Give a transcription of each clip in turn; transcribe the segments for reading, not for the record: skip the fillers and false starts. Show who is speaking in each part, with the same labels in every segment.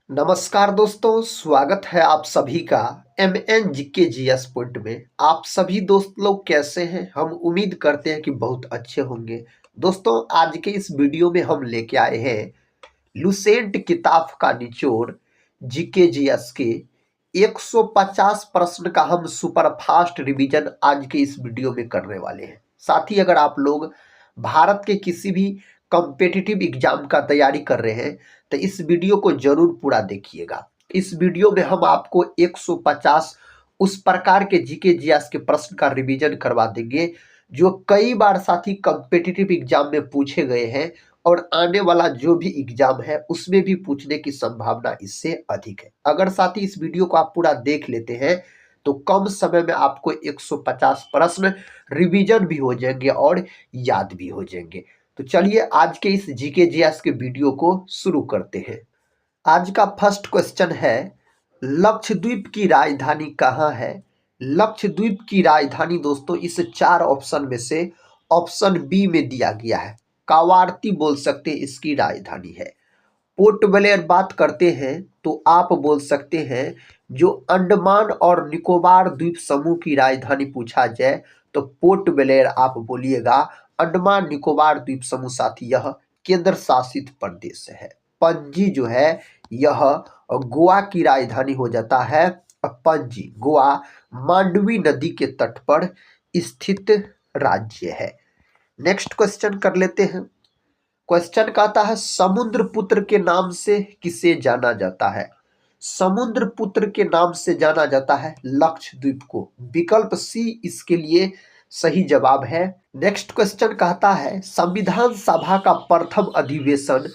Speaker 1: नमस्कार दोस्तों, स्वागत है आप सभी का एमएन जीके जीएस पॉइंट में। आप सभी दोस्त लोग कैसे हैं? हम उम्मीद करते हैं कि बहुत अच्छे होंगे। दोस्तों, आज के इस वीडियो में हम लेके आए हैं लुसेंट किताब का निचोड़ जीके जीएस के 150 प्रश्न का हम सुपर फास्ट रिवीजन आज के इस वीडियो में करने वाले हैं। साथ ही अगर आप लोग भारत के किसी भी कॉम्पिटिटिव एग्जाम का तैयारी कर रहे हैं तो इस वीडियो को जरूर पूरा देखिएगा। इस वीडियो में हम आपको 150 उस प्रकार के जीके जीएस के प्रश्न का रिवीजन करवा देंगे जो कई बार साथी कॉम्पिटिटिव एग्जाम में पूछे गए हैं और आने वाला जो भी एग्जाम है उसमें भी पूछने की संभावना इससे अधिक है। अगर साथी इस वीडियो को आप पूरा देख लेते हैं तो कम समय में आपको 150 प्रश्न रिवीजन भी हो जाएंगे और याद भी हो जाएंगे। तो चलिए आज के इस जीके जीएस के वीडियो को शुरू करते हैं। आज का फर्स्ट क्वेश्चन है, लक्षद्वीप की राजधानी कहाँ है? लक्षद्वीप की राजधानी दोस्तों इस चार ऑप्शन में से ऑप्शन बी में दिया गया है। कावारती बोल सकते हैं इसकी राजधानी है। पोर्ट ब्लेयर बात करते हैं तो आप बोल सकते हैं जो अंडमान और निकोबार द्वीप समूह की राजधानी पूछा जाए तो पोर्ट ब्लेयर आप बोलिएगा। अंडमान निकोबार द्वीप समूह साथी यह केंद्र शासित प्रदेश है। पणजी जो है यह गोवा की राजधानी हो जाता है। पणजी गोवा मांडवी नदी के तट पर स्थित राज्य है। नेक्स्ट क्वेश्चन कर लेते हैं। क्वेश्चन कहता है, समुद्रपुत्र के नाम से किसे जाना जाता है? समुद्रपुत्र के नाम से जाना जाता है लक्षद्वीप को। विकल्प सी इसके लिए सही जवाब है। नेक्स्ट क्वेश्चन कहता है, संविधान सभा का प्रथम अधिवेशन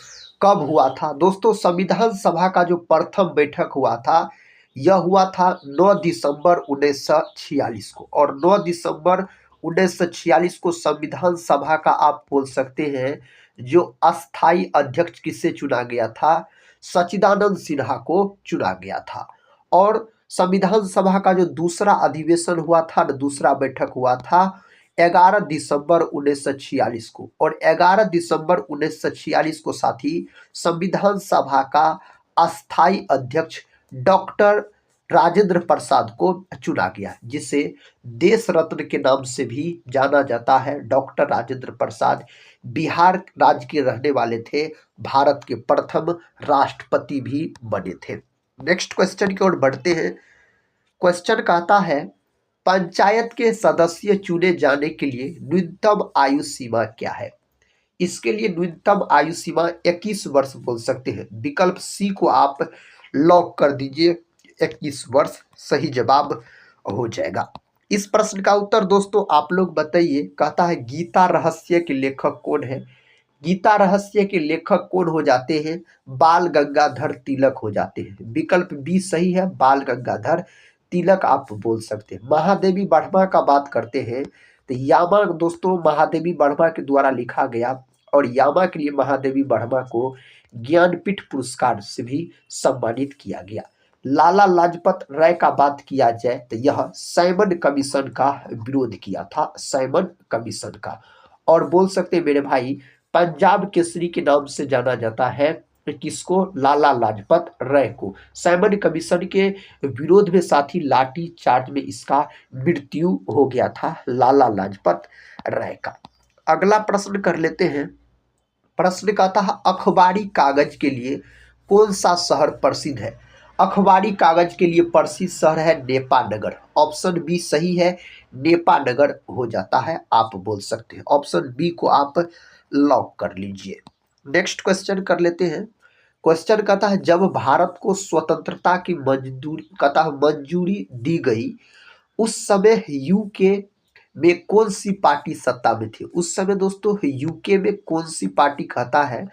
Speaker 1: कब हुआ था? दोस्तों, संविधान सभा का जो प्रथम बैठक हुआ था यह हुआ था 9 दिसंबर 1946 को। और 9 दिसंबर 1946 को संविधान सभा का आप बोल सकते हैं जो अस्थाई अध्यक्ष किसे चुना गया था? सच्चिदानंद सिन्हा को चुना गया था। और संविधान सभा का जो दूसरा अधिवेशन हुआ था, दूसरा बैठक हुआ था 11 दिसंबर 1946 को। और 11 दिसंबर 1946 को साथी संविधान सभा का अस्थाई अध्यक्ष डॉक्टर राजेंद्र प्रसाद को चुना गया, जिसे देश रत्न के नाम से भी जाना जाता है। डॉक्टर राजेंद्र प्रसाद बिहार राज्य के रहने वाले थे, भारत के प्रथम राष्ट्रपति भी बने थे। नेक्स्ट क्वेश्चन की ओर बढ़ते हैं। क्वेश्चन कहता है, पंचायत के सदस्य चुने जाने के लिए न्यूनतम आयु सीमा क्या है? इसके लिए न्यूनतम आयु सीमा 21 वर्ष बोल सकते हैं। विकल्प सी को आप लॉक कर दीजिए, 21 वर्ष सही जवाब हो जाएगा। इस प्रश्न का उत्तर दोस्तों आप लोग बताइए। कहता है, गीता रहस्य के लेखक कौन है? गीता रहस्य के लेखक कौन हो जाते हैं? बाल गंगाधर तिलक हो जाते हैं। विकल्प बी सही है, बाल गंगाधर तिलक आप बोल सकते हैं। महादेवी वर्मा का बात करते हैं तो यामा दोस्तों महादेवी वर्मा के द्वारा लिखा गया और यामा के लिए महादेवी वर्मा को ज्ञानपीठ पुरस्कार से भी सम्मानित किया गया। लाला लाजपत राय का बात किया जाए तो यह साइमन कमीशन का विरोध किया था, साइमन कमीशन का। और बोल सकते हैं मेरे भाई, पंजाब केसरी के नाम से जाना जाता है किसको? लाला लाजपत राय को। साइमन कमीशन के विरोध में साथी लाठी चार्ज में इसका मृत्यु हो गया था, लाला लाजपत राय का। अगला प्रश्न कर लेते हैं। प्रश्न कहता है, अखबारी कागज के लिए कौन सा शहर प्रसिद्ध है? अखबारी कागज के लिए प्रसिद्ध शहर है नेपानगर। ऑप्शन बी सही है, नेपानगर हो जाता है, आप बोल सकते हैं। ऑप्शन बी को आप लॉक कर लीजिए। नेक्स्ट क्वेश्चन कर लेते हैं। क्वेश्चन कहता है, जब भारत को स्वतंत्रता की मंजूरी दी गई उस समय यूके में कौन सी पार्टी सत्ता में थी? उस समय दोस्तों यूके में कौन सी पार्टी कहता है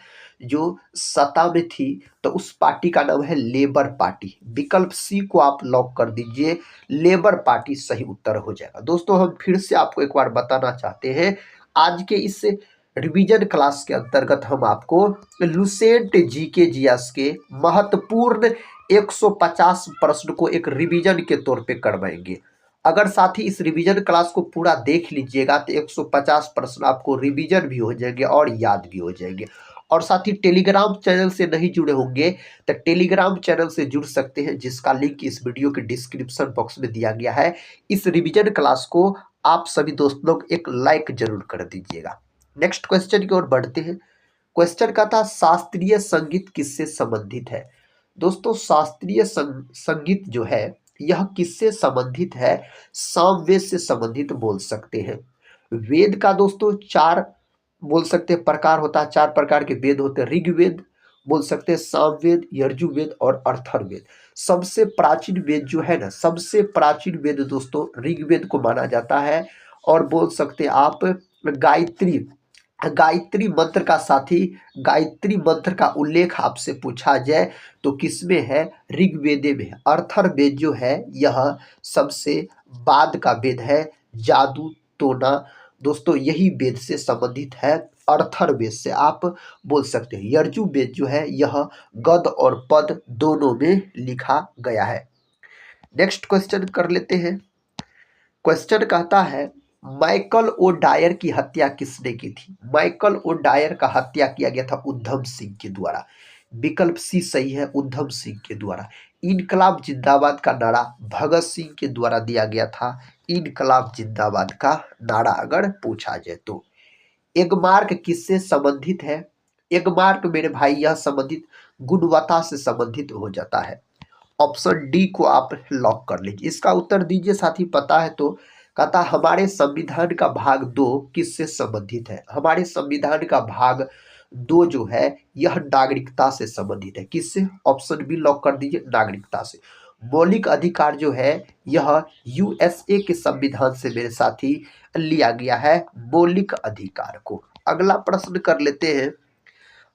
Speaker 1: जो सत्ता में थी? तो उस पार्टी का नाम है लेबर पार्टी। विकल्प सी को आप लॉक कर दीजिए, लेबर पार्टी सही उत्तर हो जाएगा। दोस्तों हम फिर से आपको एक बार बताना चाहते हैं, आज के इस रिवीजन क्लास के अंतर्गत हम आपको लुसेंट जीके जीएस के महत्वपूर्ण 150 प्रश्न को एक रिवीजन के तौर पे करवाएंगे। अगर साथी इस रिवीजन क्लास को पूरा देख लीजिएगा तो 150 प्रश्न आपको रिवीजन भी हो जाएंगे और याद भी हो जाएंगे। और साथ ही टेलीग्राम चैनल से नहीं जुड़े होंगे तो टेलीग्राम चैनल से जुड़ सकते हैं, जिसका लिंक इस वीडियो के डिस्क्रिप्शन बॉक्स में दिया गया है। इस रिवीजन क्लास को आप सभी दोस्त लोग एक लाइक जरूर कर दीजिएगा। नेक्स्ट क्वेश्चन की ओर बढ़ते हैं। क्वेश्चन का था शास्त्रीय संगीत किससे संबंधित है। दोस्तों शास्त्रीय संगीत जो है यह किससे संबंधित है, सामवेद से संबंधित बोल सकते हैं। वेद का दोस्तों चार बोल सकते हैं प्रकार होता है, चार प्रकार के वेद होते हैं। ऋग्वेद बोल सकते हैं, सामवेद, यजुर्वेद और अथर्ववेद। सबसे प्राचीन वेद जो है ना, सबसे प्राचीन वेद दोस्तों ऋग्वेद को माना जाता है। और बोल सकते हैं आप गायत्री, गायत्री मंत्र का साथी, गायत्री मंत्र का उल्लेख आपसे पूछा जाए तो किसमें है, ऋग्वेद में। अथर्ववेद जो है यह सबसे बाद का वेद है। जादू टोना दोस्तों यही वेद से संबंधित है, अथर्ववेद से आप बोल सकते हैं। यजुर्वेद जो है यह गद और पद दोनों में लिखा गया है। नेक्स्ट क्वेश्चन कर लेते हैं। क्वेश्चन कहता है माइकल ओ डायर की हत्या किसने की थी। माइकल ओ डायर का हत्या किया गया था उधम सिंह के द्वारा। विकल्प सी सही है, उधम सिंह के द्वारा। इनकलाब जिंदाबाद का नारा भगत सिंह के द्वारा दिया गया था। इनकलाब जिंदाबाद का नारा अगर पूछा जाए तो। एगमार्क किससे संबंधित है। एगमार्क मेरे भाई यह संबंधित गुणवत्ता से संबंधित हो जाता है। ऑप्शन डी को आप लॉक कर लीजिए। इसका उत्तर दीजिए साथी, पता है तो। कहता हमारे संविधान का भाग 2 किससे संबंधित है। हमारे संविधान का भाग 2 जो है यह नागरिकता से संबंधित है। किससे, ऑप्शन बी लॉक कर दीजिए, नागरिकता से। मौलिक अधिकार जो है यह यूएसए के संविधान से मेरे साथी लिया गया है, मौलिक अधिकार को। अगला प्रश्न कर लेते हैं।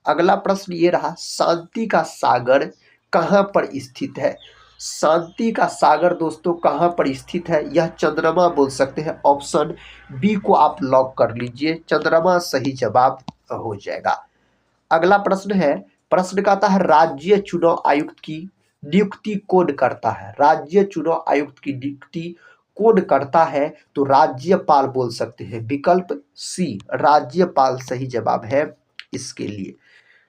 Speaker 1: अगला प्रश्न ये रहा, शांति का सागर कहाँ पर स्थित है। शांति का सागर दोस्तों कहाँ पर स्थित है, यह चंद्रमा बोल सकते हैं। ऑप्शन बी को आप लॉक कर लीजिए, चंद्रमा सही जवाब हो जाएगा। अगला प्रश्न है, प्रश्न कहता है राज्य चुनाव आयुक्त की नियुक्ति कौन करता है। राज्य चुनाव आयुक्त की नियुक्ति कौन करता है, तो राज्यपाल बोल सकते हैं। विकल्प सी राज्यपाल सही जवाब है इसके लिए।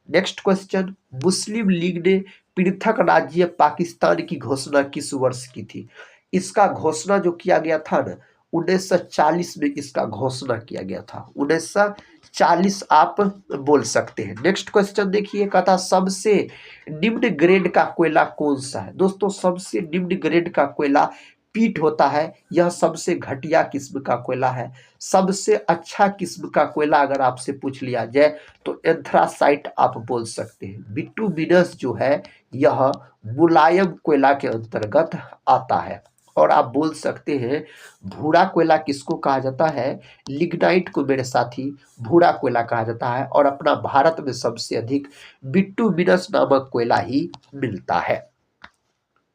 Speaker 1: नेक्स्ट क्वेश्चन, मुस्लिम लीग ने पृथक राज्य पाकिस्तान की घोषणा किस वर्ष की थी। इसका घोषणा जो किया गया था ना 1940 में इसका घोषणा किया गया था। 1940 आप बोल सकते हैं। नेक्स्ट क्वेश्चन देखिए, कहता सबसे निम्न ग्रेड का कोयला कौन सा है। दोस्तों सबसे निम्न ग्रेड का कोयला पीट होता है, यह सबसे घटिया किस्म का कोयला है। सबसे अच्छा किस्म का कोयला अगर आपसे पूछ लिया जाए तो एंथ्रासाइट आप बोल सकते हैं। बिटुमिनस जो है यह मुलायम कोयला के अंतर्गत आता है। और आप बोल सकते हैं भूरा कोयला किसको कहा जाता है, लिग्नाइट को मेरे साथी भूरा कोयला कहा जाता है। और अपना भारत में सबसे अधिक बिटुमिनस नामक कोयला ही मिलता है।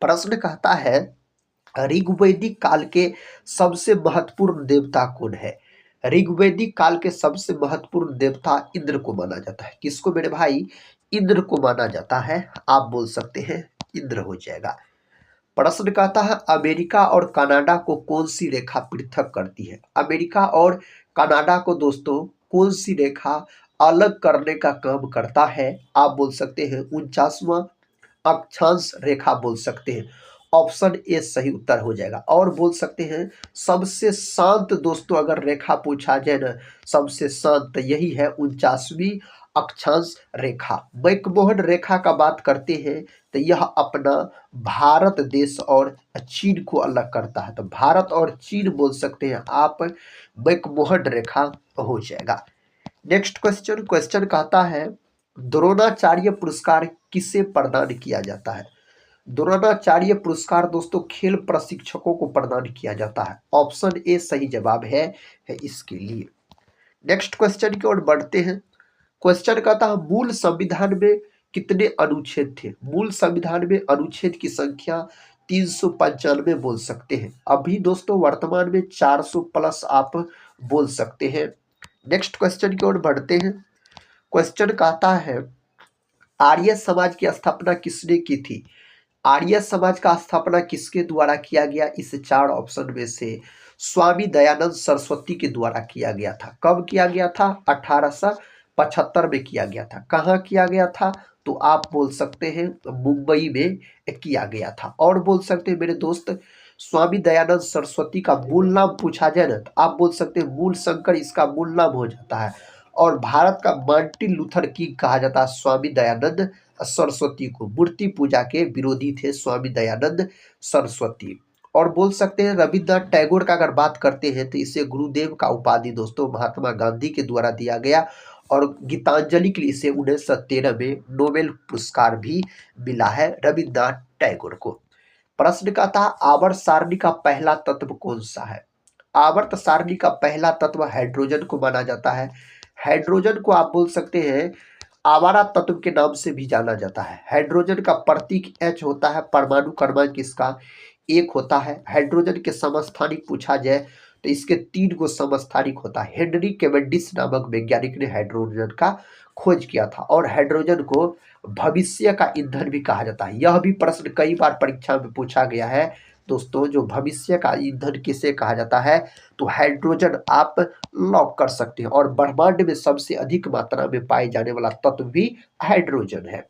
Speaker 1: प्रश्न कहता है ऋग्वैदिक काल के सबसे महत्वपूर्ण देवता कौन है। ऋग्वैदिक काल के सबसे महत्वपूर्ण देवता इंद्र को माना जाता है। किसको मेरे भाई, इंद्र को माना जाता है। आप बोल सकते हैं इंद्र हो जाएगा। प्रश्न कहता है अमेरिका और कनाडा को कौन सी रेखा पृथक करती है। अमेरिका और कनाडा को दोस्तों कौन सी रेखा अलग करने का काम करता है, आप बोल सकते हैं 49वां अक्षांश रेखा बोल सकते हैं। ऑप्शन ए सही उत्तर हो जाएगा। और बोल सकते हैं सबसे शांत दोस्तों अगर रेखा पूछा जाए ना, सबसे शांत यही है 49वीं अक्षांश रेखा। मैकमोहन रेखा का बात करते हैं तो यह अपना भारत देश और चीन को अलग करता है। तो भारत और चीन बोल सकते हैं आप, मैकमोहन रेखा हो जाएगा। नेक्स्ट क्वेश्चन, क्वेश्चन कहता है द्रोणाचार्य पुरस्कार किसे प्रदान किया जाता है। द्रोणाचार्य पुरस्कार दोस्तों खेल प्रशिक्षकों को प्रदान किया जाता है। ऑप्शन ए सही जवाब है इसके लिए। नेक्स्ट क्वेश्चन की ओर बढ़ते हैं। क्वेश्चन कहता है मूल संविधान में कितने अनुच्छेद थे। मूल संविधान में अनुच्छेद की संख्या 395 बोल सकते हैं। अभी दोस्तों वर्तमान में 400 प्लस आप बोल सकते हैं। नेक्स्ट क्वेश्चन की ओर बढ़ते हैं। क्वेश्चन कहता है आर्य समाज की स्थापना किसने की थी। आर्य समाज का स्थापना किसके द्वारा किया गया, इस चार ऑप्शन में से स्वामी दयानंद सरस्वती के द्वारा किया गया था। कब किया गया था, 1850 1975 में किया गया था। कहाँ किया गया था? तो आप बोल सकते हैं मुंबई में किया गया था। और बोल सकते हैं मेरे दोस्त, स्वामी दयानंद सरस्वती का मूल नाम पूछा जाए ना तो आप बोल सकते हैं मूल शंकर इसका मूल नाम हो जाता है। और भारत का मार्टिन लूथर किंग कहा जाता है स्वामी दयानंद सरस्वती को। मूर्ति पूजा के विरोधी थे स्वामी दयानंद सरस्वती। और बोल सकते हैं रविन्द्रनाथ टैगोर का अगर बात करते हैं तो इसे गुरुदेव का उपाधि दोस्तों महात्मा गांधी के द्वारा दिया गया। और गीतांजलि के लिए इसे 1913 में नोबेल पुरस्कार भी मिला है रविन्द्रनाथ टैगोर को। प्रश्न का था आवर्त सारणी का पहला तत्व कौन सा है? आवर्त सारणी का पहला तत्व हाइड्रोजन को माना जाता है। हाइड्रोजन को आप बोल सकते हैं आवारा तत्व के नाम से भी जाना जाता है। हाइड्रोजन का प्रतीक H होता है। परमाणु क्रमांक इसका 1 होता है। हाइड्रोजन के समस्थानिक पूछा जाए तो इसके 3 गो समस्थानिक होता है। हेनरी कैवेंडिश नामक वैज्ञानिक ने हाइड्रोजन का खोज किया था। और हाइड्रोजन को भविष्य का ईंधन भी कहा जाता है। यह भी प्रश्न कई बार परीक्षा में पूछा गया है दोस्तों, जो भविष्य का ईंधन किसे कहा जाता है? तो हाइड्रोजन आप लॉक कर सकते हैं। और ब्रह्मांड में सबसे अधिक मात्रा में पाए जाने वाला तत्व भी हाइड्रोजन है।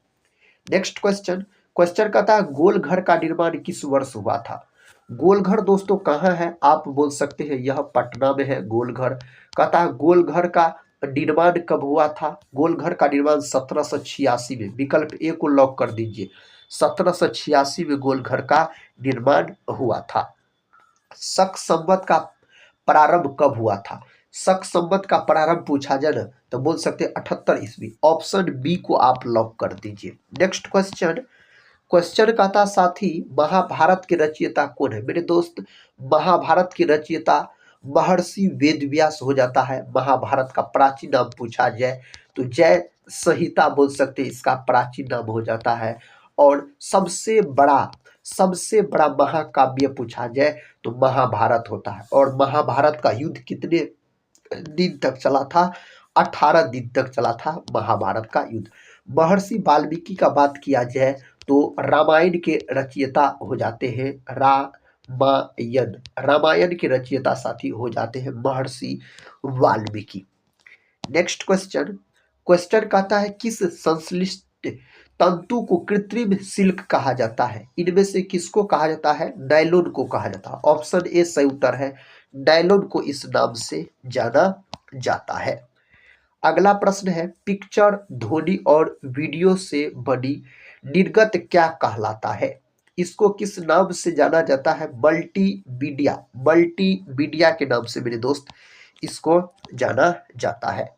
Speaker 1: नेक्स्ट क्वेश्चन, क्वेश्चन कहता है गोल घर का निर्माण किस वर्ष हुआ था? गोल घर दोस्तों कहाँ है? आप बोल सकते हैं यह पटना में है गोल घर। कहता है गोल घर का निर्माण कब हुआ था? गोल घर का निर्माण 1786 में। विकल्प ए को लॉक कर दीजिए। 1786 में गोल घर का निर्माण हुआ था। शक संवत का प्रारंभ कब हुआ था? शक संवत का प्रारंभ पूछा जाए ना तो बोल सकते हैं 78 ईस्वी। ऑप्शन बी को आप लॉक कर दीजिए। नेक्स्ट क्वेश्चन, क्वेश्चन का था साथी महाभारत के रचयिता कौन है? मेरे दोस्त महाभारत के रचयिता महर्षि वेदव्यास हो जाता है। महाभारत का प्राचीन नाम पूछा जाए तो जय संहिता बोल सकते हैं इसका प्राचीन नाम हो जाता है। और सबसे बड़ा महाकाव्य पूछा जाए तो महाभारत होता है। और महाभारत का युद्ध कितने दिन तक चला था? 18 दिन तक चला था महाभारत का युद्ध। महर्षि वाल्मीकि का बात किया जाए तो रामायण के रचयिता हो जाते हैं रामायण के रचयिता साथी हो जाते हैं महर्षि वाल्मीकि। नेक्स्ट क्वेश्चन, क्वेश्चन कहता है किस संश्लिष्ट तंतु को कृत्रिम सिल्क कहा जाता है? इनमें से किसको कहा जाता है? नायलॉन को कहा जाता है। ऑप्शन ए सही उत्तर है। नायलॉन को इस नाम से जाना जाता है। अगला प्रश्न है पिक्चर ध्वनि और वीडियो से बनी निर्गत क्या कहलाता है? इसको किस नाम से जाना जाता है? मल्टीमीडिया के नाम से मेरे दोस्त इसको जाना जाता है।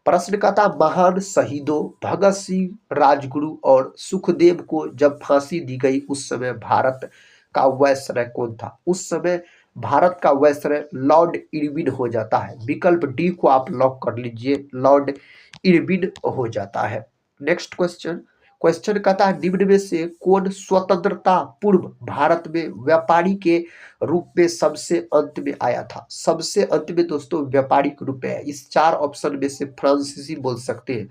Speaker 1: प्रश्न का था महान शहीदों भगत सिंह, राजगुरु और सुखदेव को जब फांसी दी गई उस समय भारत का वायसराय कौन था? उस समय भारत का वायसराय लॉर्ड इरविन हो जाता है। विकल्प डी को आप लॉक कर लीजिए, लॉर्ड इरविन हो जाता है। नेक्स्ट क्वेश्चन, क्वेश्चन कहता है निम्न में से कौन स्वतंत्रता पूर्व भारत में व्यापारी के रूप में सबसे अंत में आया था? सबसे अंत में दोस्तों व्यापारिक रूप में है। इस 4 ऑप्शन में से फ्रांसीसी बोल सकते हैं।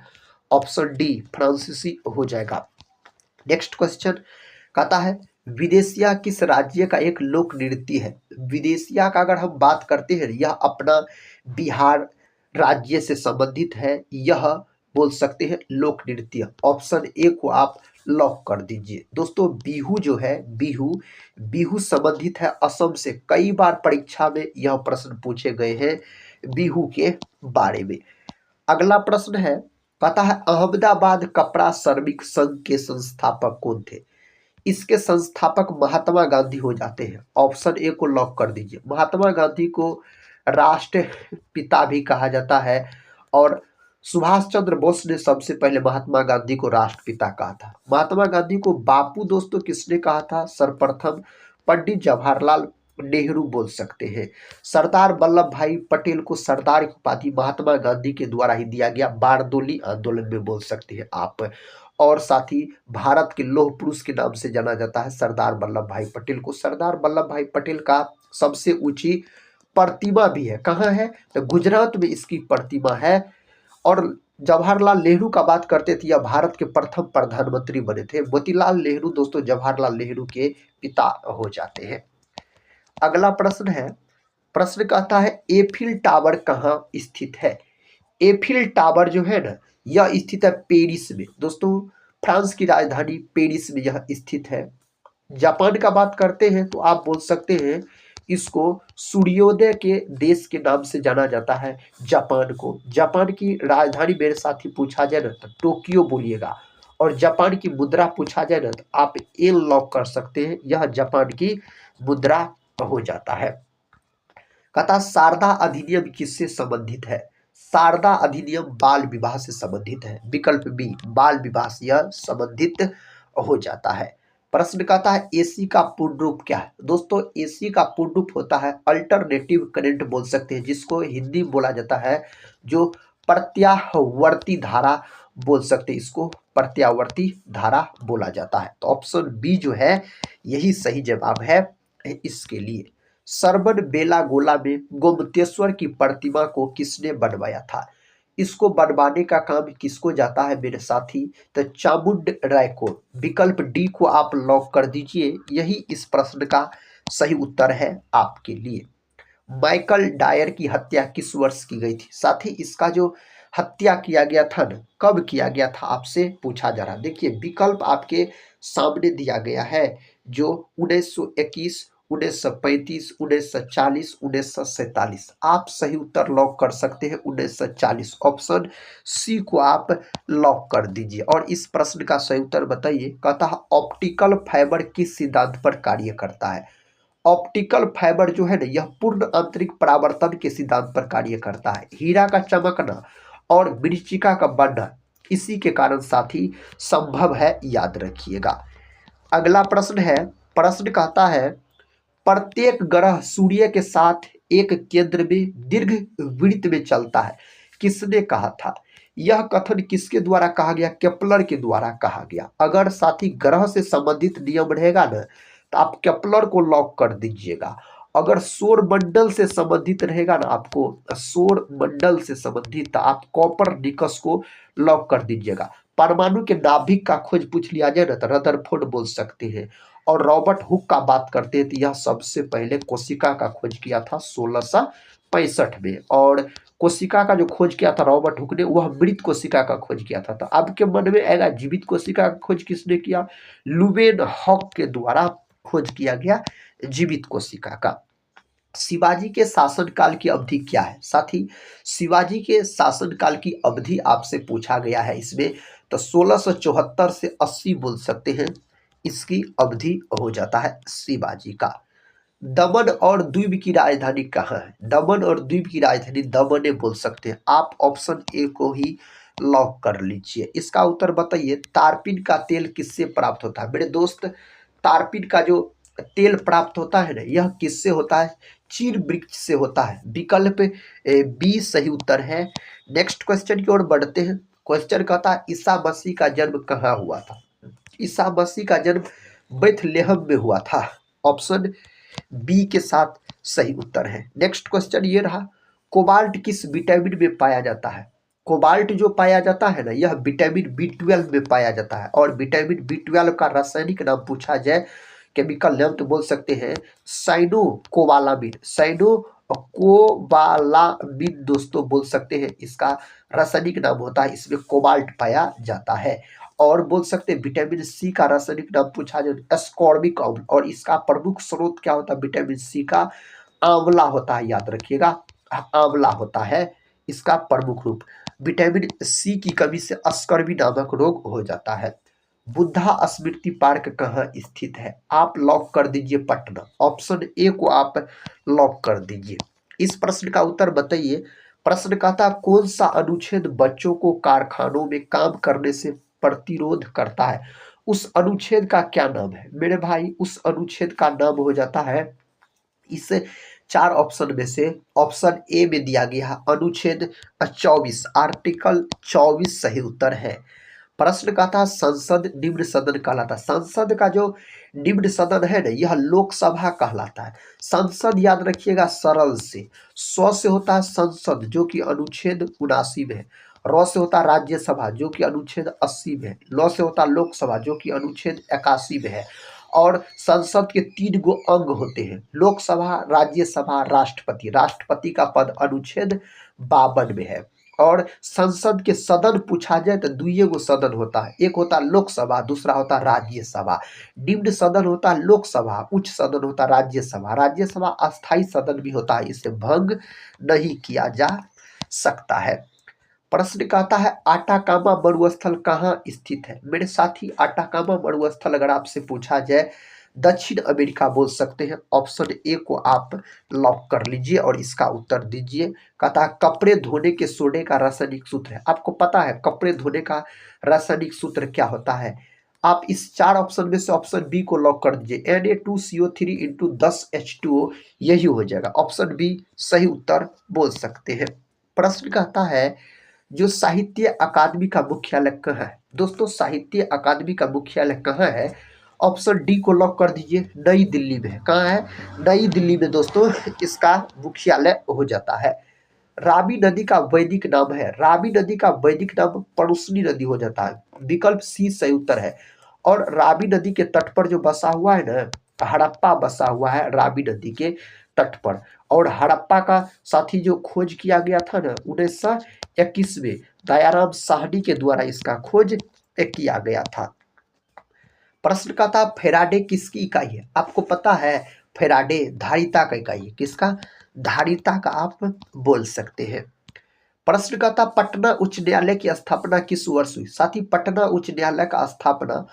Speaker 1: ऑप्शन डी फ्रांसीसी हो जाएगा। नेक्स्ट क्वेश्चन कहता है विदेशिया किस राज्य का एक लोक नृत्य है? विदेशिया का अगर हम बात करते हैं यह अपना बिहार राज्य से संबंधित है। यह बोल सकते हैं लोक नृत्य। ऑप्शन ए को आप लॉक कर दीजिए। दोस्तों बिहू जो है बिहू संबंधित है असम से। कई बार परीक्षा में यह प्रश्न पूछे गए हैं बिहू के बारे में। अगला प्रश्न है कहता है अहमदाबाद कपड़ा श्रमिक संघ के संस्थापक कौन थे? इसके संस्थापक महात्मा गांधी हो जाते हैं। ऑप्शन ए को लॉक कर दीजिए। महात्मा गांधी को राष्ट्रपिता भी कहा जाता है। और सुभाष चंद्र बोस ने सबसे पहले महात्मा गांधी को राष्ट्रपिता कहा था। महात्मा गांधी को बापू दोस्तों किसने कहा था? सर्वप्रथम पंडित जवाहरलाल नेहरू बोल सकते हैं। सरदार वल्लभ भाई पटेल को सरदार की उपाधि महात्मा गांधी के द्वारा ही दिया गया। बारदोली आंदोलन में बोल सकते हैं आप। और साथ ही भारत के लौह पुरुष के नाम से जाना जाता है सरदार वल्लभ भाई पटेल को। सरदार वल्लभ भाई पटेल का सबसे ऊंची प्रतिमा भी है। कहाँ है? तो गुजरात में इसकी प्रतिमा है। और जवाहरलाल नेहरू का बात करते थे, यह भारत के प्रथम प्रधानमंत्री बने थे। मोतीलाल नेहरू दोस्तों जवाहरलाल नेहरू के पिता हो जाते हैं। अगला प्रश्न है, प्रश्न कहता है एफिल टावर कहाँ स्थित है? एफिल टावर जो है ना, यह स्थित है पेरिस में। दोस्तों, फ्रांस की राजधानी पेरिस में यह स्थित है। जापान का बात करते हैं तो आप बोल सकते हैं इसको सूर्योदय के देश के नाम से जाना जाता है जापान को। जापान की राजधानी मेरे साथ ही पूछा जाए ना तो टोक्यो बोलिएगा, और जापान की मुद्रा पूछा जाए ना तो आप एल लॉक कर सकते हैं, यह जापान की मुद्रा हो जाता है। कहता शारदा अधिनियम किससे संबंधित है? शारदा अधिनियम बाल विवाह से संबंधित है। विकल्प बी, बाल विवाह से यह संबंधित हो जाता है। प्रश्न कहता है एसी का पूर्ण रूप क्या है? दोस्तों, एसी का पूर्ण रूप होता है अल्टरनेटिव करंट बोल सकते हैं, जिसको हिंदी में बोला जाता है जो प्रत्यावर्ती धारा बोल सकते हैं, इसको प्रत्यावर्ती धारा बोला जाता है। तो ऑप्शन बी जो है यही सही जवाब है इसके लिए। सरबन बेलागोला में गोमतेश्वर की प्रतिमा को किसने बनवाया था? इसको बनवाने का काम किसको जाता है मेरे साथी? तो चामुंड राय को। विकल्प डी को आप लॉक कर दीजिए, यही इस प्रश्न का सही उत्तर है आपके लिए। माइकल डायर की हत्या किस वर्ष की गई थी? साथ ही इसका जो हत्या किया गया था ना, कब किया गया था आपसे पूछा जा रहा। देखिए विकल्प आपके सामने दिया गया है जो 1921, 1935, 1940, 1947। आप सही उत्तर लॉक कर सकते हैं 1940। ऑप्शन सी को आप लॉक कर दीजिए और इस प्रश्न का सही उत्तर बताइए। कहता है ऑप्टिकल फाइबर किस सिद्धांत पर कार्य करता है? ऑप्टिकल फाइबर जो है ना, यह पूर्ण आंतरिक परावर्तन के सिद्धांत पर कार्य करता है। हीरा का चमकना और मृत्तिका का बनना इसी के कारण साथी संभव है, याद रखिएगा। अगला प्रश्न है, प्रश्न कहता है प्रत्येक ग्रह सूर्य के साथ एक केंद्र में दीर्घ वृत्त में चलता है, किसने कहा था? यह कथन किसके द्वारा कहा गया? केपलर के द्वारा कहा गया। अगर साथी ग्रह से संबंधित नियम रहेगा ना तो आप केपलर को लॉक कर दीजिएगा। अगर सौर मंडल से संबंधित रहेगा ना, आपको सौर मंडल से संबंधित, तो आप कॉपरनिकस को लॉक कर दीजिएगा। परमाणु के नाभिक का खोज पूछ लिया जाए ना तो रदरफोर्ड बोल सकते हैं। और रॉबर्ट हुक का बात करते हैं तो यह सबसे पहले कोशिका का खोज किया था 1665 में। और कोशिका का जो खोज किया था रॉबर्ट हुक ने, वह मृत कोशिका का खोज किया था। तो आपके मन में आएगा जीवित कोशिका का खोज किसने किया? लुवेन हॉक के द्वारा खोज किया गया जीवित कोशिका का। शिवाजी के शासनकाल की अवधि क्या है? साथी, शिवाजी के शासनकाल की अवधि आपसे पूछा गया है इसमें, तो 1674 से 80 बोल सकते हैं, इसकी अवधि हो जाता है शिवाजी का। दमन और द्वीप की राजधानी कहाँ है? दमन और द्वीप की राजधानी दमन बोल सकते हैं। आप ऑप्शन ए को ही लॉक कर लीजिए। इसका उत्तर बताइए। तारपीन का तेल किससे प्राप्त होता है? मेरे दोस्त, तारपीन का जो तेल प्राप्त होता है ना, यह किससे होता है? चीड़ वृक्ष से होता है। विकल्प बी सही उत्तर है। नेक्स्ट क्वेश्चन की ओर बढ़ते हैं। क्वेश्चन कहता है ईसा मसीह का जन्म कहाँ हुआ था? ईसा मसीह का जन्म बेथलेहम में हुआ था। ऑप्शन बी के साथ सही उत्तर है। नेक्स्ट क्वेश्चन ये रहा, कोबाल्ट किस विटामिन में पाया जाता है? कोबाल्ट जो पाया जाता है ना, यह विटामिन बी 12 में पाया जाता है। और विटामिन बी 12 का रासायनिक नाम पूछा जाए, केमिकल नेम, तो बोल सकते हैं साइनो कोबालामिन। साइनो कोबालामिन दोस्तों बोल सकते हैं, इसका रासायनिक नाम होता है, इसमें कोबाल्ट पाया जाता है। और बोल सकते हैं विटामिन सी का रासायनिक नाम पूछा जाए एस्कॉर्बिक अम्ल, और इसका प्रमुख स्रोत क्या होता है विटामिन सी का? आंवला होता है, याद रखिएगा, आंवला होता है इसका प्रमुख रूप। विटामिन सी की कमी से अस्कर्वी नामक रोग हो जाता है। बुद्धा स्मृति पार्क कहाँ स्थित है? आप लॉक कर दीजिए पटना। ऑप्शन ए को आप लॉक कर दीजिए। इस प्रश्न का उत्तर बताइए। प्रश्न कहता कौन सा अनुच्छेद बच्चों को कारखानों में काम करने से प्रतिरोध करता है? उस अनुच्छेद का क्या नाम है मेरे भाई? उस अनुच्छेद का नाम हो जाता है, इस 4 ऑप्शन में से ऑप्शन ए में दिया गया अनुच्छेद 24, आर्टिकल 24 सही उत्तर है। प्रश्न का था संसद निम्न सदन कहलाता है। संसद का जो निम्न सदन है ना, यह लोकसभा कहलाता है। संसद याद रखिएगा सरल से, स्व से होता है संसद जो कि अनुच्छेद 79 में है, र से होता है राज्यसभा जो कि अनुच्छेद 80 में है, ल से होता है लोकसभा जो कि अनुच्छेद 81 में है। और संसद के 3 गो अंग होते हैं, लोकसभा, राज्यसभा, राष्ट्रपति। राष्ट्रपति का पद अनुच्छेद 52 में है। और संसद के सदन पूछा जाए तो दुइये गो सदन होता है, एक होता है लोकसभा, दूसरा होता है राज्यसभा। निम्न सदन होता है लोकसभा, उच्च सदन होता है राज्यसभा। राज्यसभा अस्थायी सदन भी होता है, इसे भंग नहीं किया जा सकता है। प्रश्न कहता है आटाकामा मरुस्थल कहाँ स्थित है। मेरे साथी, आटाकामा मरुस्थल अगर आपसे पूछा जाए दक्षिण अमेरिका बोल सकते हैं। ऑप्शन ए को आप लॉक कर लीजिए और इसका उत्तर दीजिए। कहता है कपड़े धोने के सोडे का रासायनिक सूत्र है। आपको पता है कपड़े धोने का रासायनिक सूत्र क्या होता है? आप इस चार ऑप्शन में से ऑप्शन बी को लॉक कर दीजिए, Na2CO3 इंटू 10H2O, यही हो जाएगा। ऑप्शन बी सही उत्तर बोल सकते हैं। प्रश्न कहता है जो साहित्य अकादमी का मुख्यालय कहाँ है। दोस्तों साहित्य अकादमी का मुख्यालय कहाँ है? ऑप्शन डी को लॉक कर दीजिए, नई दिल्ली में। कहाँ है? नई दिल्ली में दोस्तों इसका मुख्यालय हो जाता है। रावी नदी का वैदिक नाम है। रावी नदी का वैदिक नाम परुष्णी नदी हो जाता है। विकल्प सी सही उत्तर है। और रावी नदी के तट पर जो बसा हुआ है ना, हड़प्पा बसा हुआ है रावी नदी के तट पर। और हड़प्पा का साथी जो खोज किया गया था ना 1921 में, दयाराम साहनी के द्वारा इसका खोज किया गया था। प्रश्न का था फेराडे किसकी इकाई है। आपको पता है फेराडे धारिता का इकाई है। किसका? धारिता का आप बोल सकते हैं। प्रश्न का था पटना उच्च न्यायालय की स्थापना किस वर्ष हुई। साथी पटना उच्च न्यायालय का स्थापना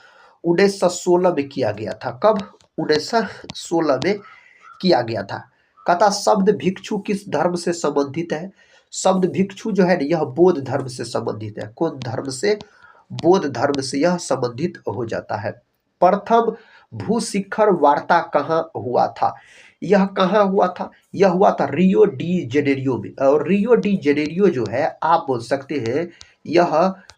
Speaker 1: 1916 में किया गया था। कब? 1916 में किया गया था। कहता शब्द भिक्षु किस धर्म से संबंधित है। शब्द भिक्षु जो है यह बौद्ध धर्म से संबंधित है। कौन धर्म से? बौद्ध धर्म से यह संबंधित हो जाता है। प्रथम भू शिखर वार्ता कहाँ हुआ था। यह कहाँ हुआ था? यह हुआ था रियो डी जेनेरियो में। और रियो डी जेनेरियो जो है आप बोल सकते हैं यह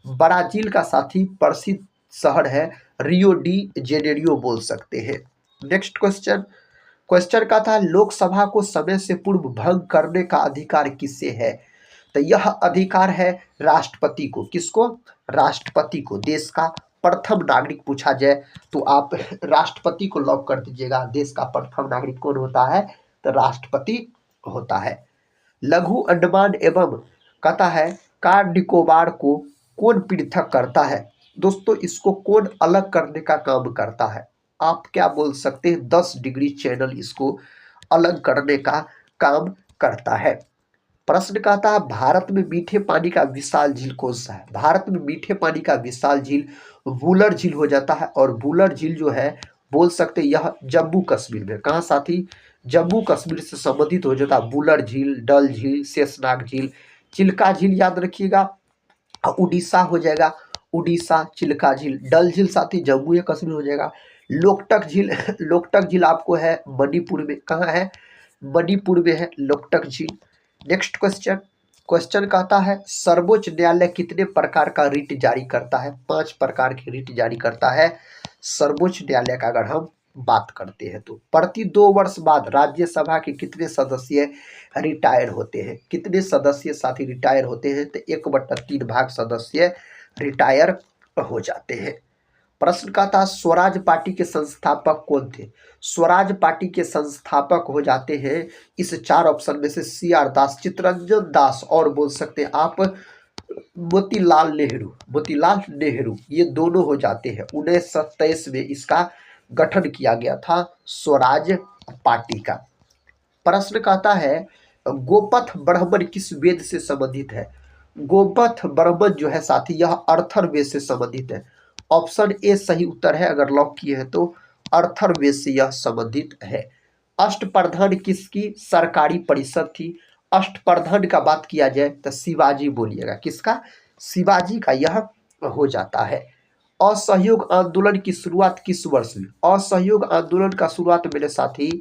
Speaker 1: ब्राजील का साथी प्रसिद्ध शहर है। रियो डी जेनेरियो बोल सकते हैं। Next question. क्वेश्चन का था लोकसभा को समय से पूर्व भंग करने का अधिकार किसे है। तो यह अधिकार है राष्ट्रपति को। किसको? राष्ट्रपति को। देश का प्रथम नागरिक पूछा जाए तो आप राष्ट्रपति को लॉक कर दीजिएगा। देश का प्रथम नागरिक कौन होता है? तो राष्ट्रपति होता है। लघु अंडमान एवं कहता है कार निकोबार को कौन पृथक करता है। दोस्तों इसको कौन अलग करने का काम करता है? आप क्या बोल सकते हैं? 10 डिग्री चैनल इसको अलग करने का काम करता है। प्रश्न कहता है भारत में मीठे पानी का विशाल झील कौन सा है। भारत में मीठे पानी का विशाल झील वुलर झील हो जाता है। और वुलर झील जो है बोल सकते यह जम्मू कश्मीर में। कहाँ साथी? जम्मू कश्मीर से संबंधित हो जाता है। वुलर झील, डल झील, शेषनाग झील, चिल्का झील याद रखिएगा। उड़ीसा हो जाएगा, उड़ीसा चिल्का झील। डल झील साथी जम्मू या कश्मीर हो जाएगा। लोकटक झील लोकटक झील आपको है मणिपुर में। कहाँ है? मणिपुर में है लोकटक झील। Next question. क्वेश्चन कहता है सर्वोच्च न्यायालय कितने प्रकार का रिट जारी करता है। 5 प्रकार की रिट जारी करता है सर्वोच्च न्यायालय का। अगर हम बात करते हैं तो प्रति 2 वर्ष बाद राज्यसभा के कितने सदस्य रिटायर होते हैं। कितने सदस्य साथी रिटायर होते हैं? तो 1/3 भाग सदस्य रिटायर हो जाते हैं। प्रश्न का था स्वराज पार्टी के संस्थापक कौन थे। स्वराज पार्टी के संस्थापक हो जाते हैं इस 4 ऑप्शन में से CR दास, चित्तरंजन दास और बोल सकते हैं आप मोतीलाल नेहरू। मोतीलाल नेहरू ये दोनों हो जाते हैं। 1927 में इसका गठन किया गया था स्वराज पार्टी का। प्रश्न कहता है गोपथ ब्राह्मण किस वेद से संबंधित है। गोपथ ब्राह्मण जो है साथी यह अर्थर वेद से संबंधित है। ऑप्शन ए सही उत्तर है। अगर लॉक किए हैं तो अर्थर वेद से यह संबंधित है। अष्टप्रधान किसकी सरकारी परिषद थी। अष्टप्रधान का बात किया जाए तो शिवाजी बोलिएगा। किसका? शिवाजी का यह हो जाता है। असहयोग आंदोलन की शुरुआत किस वर्ष हुई। असहयोग आंदोलन का शुरुआत मेरे साथी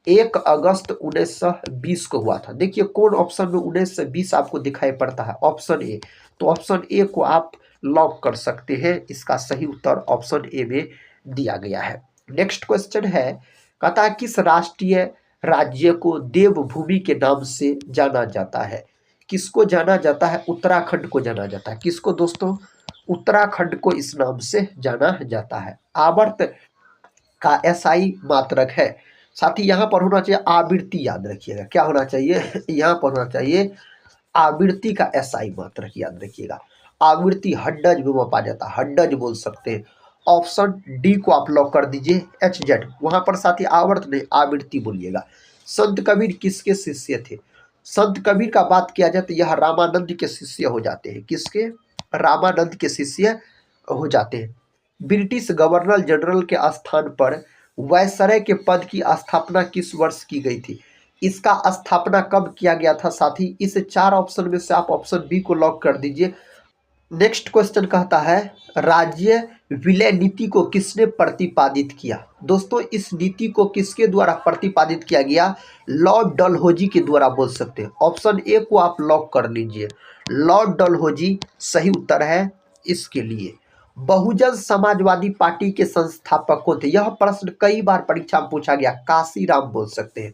Speaker 1: 1 अगस्त 1920 को हुआ था। देखिए कौन ऑप्शन में 1920 आपको दिखाई पड़ता है। Option A. तो ऑप्शन ए को आप लॉक कर सकते हैं। इसका सही उत्तर ऑप्शन ए में दिया गया है। नेक्स्ट क्वेश्चन है कहता है किस राष्ट्रीय राज्य को देवभूमि के नाम से जाना जाता है। किसको जाना जाता है? उत्तराखंड को जाना जाता है। किसको दोस्तों? उत्तराखंड को इस नाम से जाना जाता है। आवर्त का SI मात्रक है। साथ ही यहाँ पर होना चाहिए आवृत्ति, याद रखिएगा क्या होना चाहिए यहाँ पर होना चाहिए आवृत्ति का SI मात्रक याद रखिएगा। आवृत्ति हड्डज में मापा जाता है, हड्डज बोल सकते हैं। ऑप्शन डी को आप लॉक कर दीजिए, HZ। वहां पर साथ ही आवर्त नहीं, आवृत्ति बोलिएगा। संत कबीर किसके शिष्य थे? संत कबीर का बात किया जाए तो यह रामानंद के शिष्य हो जाते हैं। किसके? रामानंद के शिष्य हो जाते हैं। ब्रिटिश गवर्नर जनरल के स्थान पर वायसराय के पद की स्थापना किस वर्ष की गई थी? इसका स्थापना कब किया गया था साथी? इस 4 ऑप्शन में से आप ऑप्शन बी को लॉक कर दीजिए। नेक्स्ट क्वेश्चन कहता है राज्य विलय नीति को किसने प्रतिपादित किया? दोस्तों इस नीति को किसके द्वारा प्रतिपादित किया गया? लॉर्ड डलहौजी के द्वारा बोल सकते हैं। ऑप्शन ए को आप लॉक कर लीजिए, लॉर्ड डलहौजी सही उत्तर है इसके लिए। बहुजन समाजवादी पार्टी के संस्थापक कौन थे? यह प्रश्न कई बार परीक्षा में पूछा गया, काशीराम बोल सकते हैं।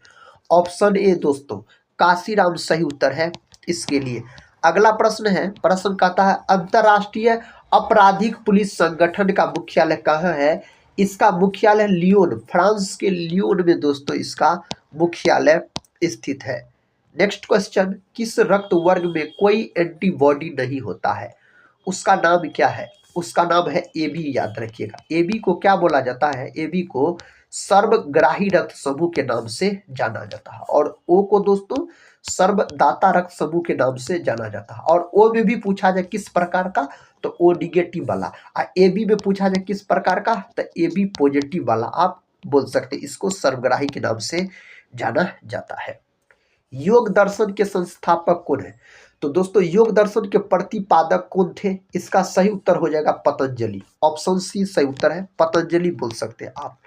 Speaker 1: ऑप्शन ए दोस्तों काशीराम सही उत्तर है इसके लिए। अगला प्रश्न है, प्रश्न कहता है अंतरराष्ट्रीय आपराधिक पुलिस संगठन का मुख्यालय कहाँ है? इसका मुख्यालय लियोन, फ्रांस के लियोन में दोस्तों इसका मुख्यालय स्थित है। नेक्स्ट क्वेश्चन, किस रक्त वर्ग में कोई एंटीबॉडी नहीं होता है? उसका नाम क्या है? उसका नाम है AB याद रखिएगा। AB को क्या बोला जाता है? AB को सर्वग्राही रक्त समूह के नाम से जाना जाता है, और O को दोस्तों सर्वदाता रक्त समूह के नाम से जाना जाता है। और O में भी पूछा जाए किस प्रकार का, तो O निगेटिव वाला। AB में पूछा जाए किस प्रकार का, तो AB पॉजिटिव वाला आप बोल सकते हैं। इसको सर्वग्राही के नाम से जाना जाता है। योग दर्शन के संस्थापक कौन है? तो दोस्तों योग दर्शन के प्रतिपादक कौन थे? इसका सही उत्तर हो जाएगा पतंजलि। ऑप्शन सी सही उत्तर है, पतंजलि बोल सकते हैं आप।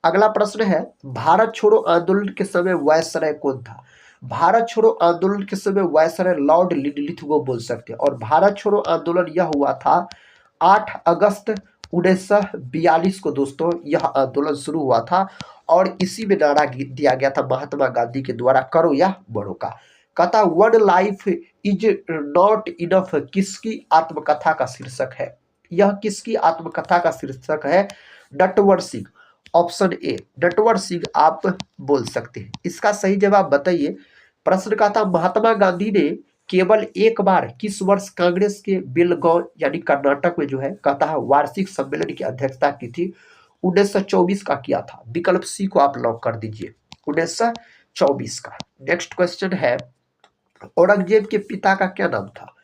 Speaker 1: अगला प्रश्न है भारत छोड़ो आंदोलन के समय वायसराय कौन था? भारत छोड़ो आंदोलन के समय वायसराय लॉर्ड लिथगो बोल सकते हैं। और भारत छोड़ो आंदोलन यह हुआ था 8 अगस्त 1942 को दोस्तों यह आंदोलन शुरू हुआ था, और इसी में नारा दिया गया था महात्मा गांधी के द्वारा, करो या मरो का। कहता one life is not enough किसकी आत्मकथा का शीर्षक है? यह किसकी आत्मकथा का शीर्षक है? नटवर सिंह। ऑप्शन ए नटवर सिंह आप बोल सकते हैं। इसका सही जवाब बताइए। प्रश्न का था महात्मा गांधी ने केवल एक बार किस वर्ष कांग्रेस के बेलगांव यानी कर्नाटक में जो है कहता है वार्षिक सम्मेलन की अध्यक्षता की थी? 1924 का किया था। विकल्प सी को आप लॉक कर दीजिए, 1924 का। नेक्स्ट क्वेश्चन है औरंगजेब के पिता का क्या नाम था?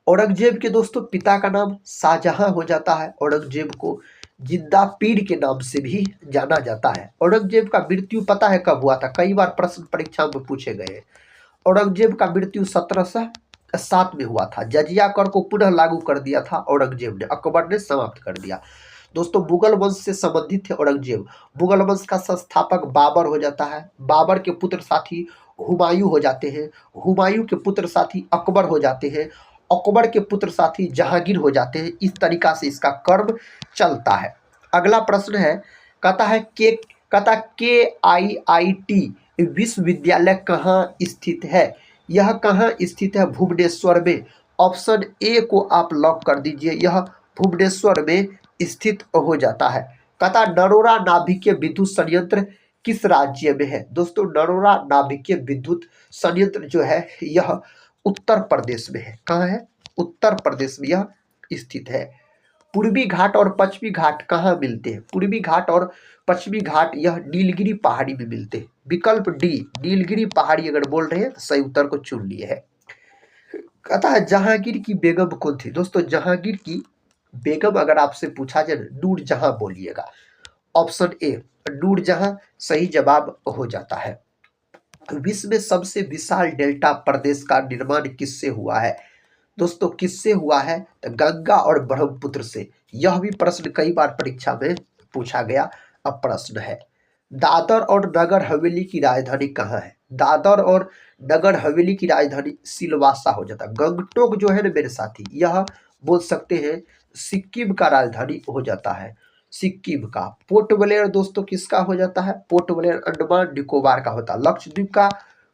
Speaker 1: औरंगजेब के दोस्तों पिता का नाम शाहजहां हो जाता है। औरंगजेब को जिंदा पीर के नाम से भी जाना जाता है। औरंगजेब का मृत्यु पता है कब हुआ था? कई बार प्रश्न परीक्षा में पूछे गए हैं। औरंगजेब का मृत्यु 1707 में हुआ था। जजिया कर को पुनः लागू कर दिया था औरंगजेब ने, अकबर ने समाप्त कर दिया। दोस्तों मुगल वंश से संबंधित थे औरंगजेब। मुगल वंश का संस्थापक बाबर हो जाता है। बाबर के पुत्र साथी हुमायूं हो जाते हैं। हुमायूं के पुत्र साथी अकबर हो जाते हैं। अकबर के पुत्र साथी जहांगीर हो जाते हैं। इस तरीका से इसका क्रम चलता है। अगला प्रश्न है कहता KIIT विश्वविद्यालय कहाँ स्थित है? यह कहाँ स्थित है? भुवनेश्वर में। ऑप्शन ए को आप लॉक कर दीजिए, यह भुवनेश्वर में स्थित हो जाता है। कहता नरोरा नाभिकीय विद्युत संयंत्र किस राज्य में है? दोस्तों नरोरा नाभिकीय विद्युत संयंत्र जो है यह उत्तर प्रदेश में है। कहाँ है? उत्तर प्रदेश में यह स्थित है। पूर्वी घाट और पश्चिमी घाट कहाँ मिलते हैं? पूर्वी घाट और पश्चिमी घाट यह नीलगिरी पहाड़ी में मिलते हैं। विकल्प डी नीलगिरी पहाड़ी अगर बोल रहे हैं तो सही उत्तर को चुन लिए है। कहता है जहांगीर की बेगम कौन थी? दोस्तों जहांगीर की बेगम अगर आपसे पूछा जाए नूरजहां बोलिएगा। ऑप्शन ए नूरजहां सही जवाब हो जाता है। विश्व में सबसे विशाल डेल्टा प्रदेश का निर्माण किससे हुआ है? दोस्तों किससे हुआ है? तो गंगा और ब्रह्मपुत्र से। यह भी प्रश्न कई बार परीक्षा में पूछा गया अब प्रश्न है। दादर और नगर हवेली की राजधानी कहाँ है? दादर और नगर हवेली की राजधानी सिलवासा हो जाता है। गंगटोक जो है ना मेरे साथी, यह बोल सकते हैं सिक्किम का राजधानी हो जाता है। सिक्किम का। पोर्ट ब्लेयर दोस्तों किसका हो जाता है? पोर्ट ब्लेयर अंडमान निकोबार का होता है। लक्षद्वीप का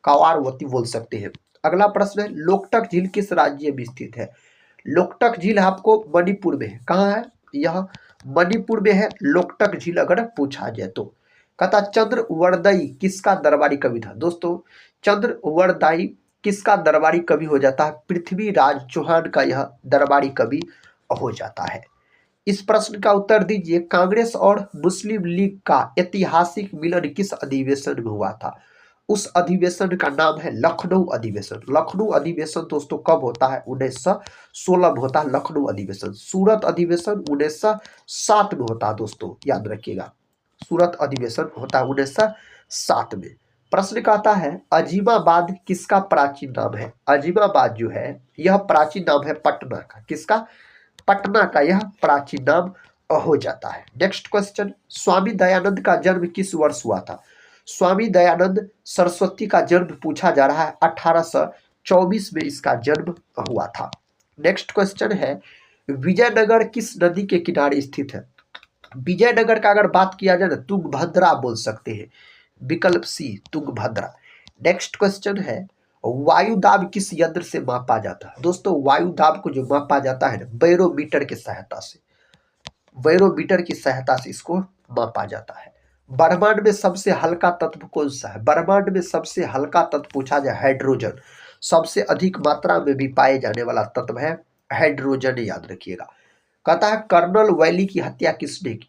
Speaker 1: कावारवती बोल सकते हैं। अगला प्रश्न है लोकटक झील किस राज्य में स्थित है? लोकटक झील आपको मणिपुर में है। कहाँ है? यह मणिपुर में है लोकटक झील अगर पूछा जाए तो। कहता चंद्रवरदाई किसका दरबारी कवि था? दोस्तों चंद्रवरदाई किसका दरबारी कवि हो जाता है? पृथ्वीराज चौहान का यह दरबारी कवि हो जाता है। इस प्रश्न का उत्तर दीजिए, कांग्रेस और मुस्लिम लीग का ऐतिहासिक मिलन किस अधिवेशन में हुआ था? उस अधिवेशन का नाम है लखनऊ अधिवेशन। लखनऊ अधिवेशन दोस्तों कब होता है? 1916 में होता है लखनऊ अधिवेशन। सूरत अधिवेशन 1907 में होता है दोस्तों, याद रखिएगा। सूरत अधिवेशन होता है 1907 में। प्रश्न कहता है, अजीमाबाद किसका प्राचीन नाम है? अजीमाबाद जो है यह प्राचीन नाम है पटना का। किसका? पटना का यह प्राचीन नाम हो जाता है। नेक्स्ट क्वेश्चन, स्वामी दयानंद का जन्म किस वर्ष हुआ था? स्वामी दयानंद सरस्वती का जन्म पूछा जा रहा है, 1824 में इसका जन्म हुआ था। नेक्स्ट क्वेश्चन है, विजयनगर किस नदी के किनारे स्थित है? विजयनगर का अगर बात किया जाए ना, तुंगभद्रा बोल सकते हैं, विकल्प सी तुंगभद्रा। नेक्स्ट क्वेश्चन है, वायु दाब किस यंत्र से मापा जाता है? दोस्तों वायु दाब को जो मापा जाता है ना, बैरोमीटर की सहायता से, बैरोमीटर की सहायता से इसको मापा जाता है। ब्रह्मांड में सबसे हल्का तत्व कौन सा है? ब्रह्मांड में सबसे हल्का तत्व पूछा जाए, हाइड्रोजन। सबसे अधिक मात्रा में भी पाए जाने वाला तत्व है हाइड्रोजन, याद रखिएगा। कहता है, कर्नल वैली की हत्या किसने की?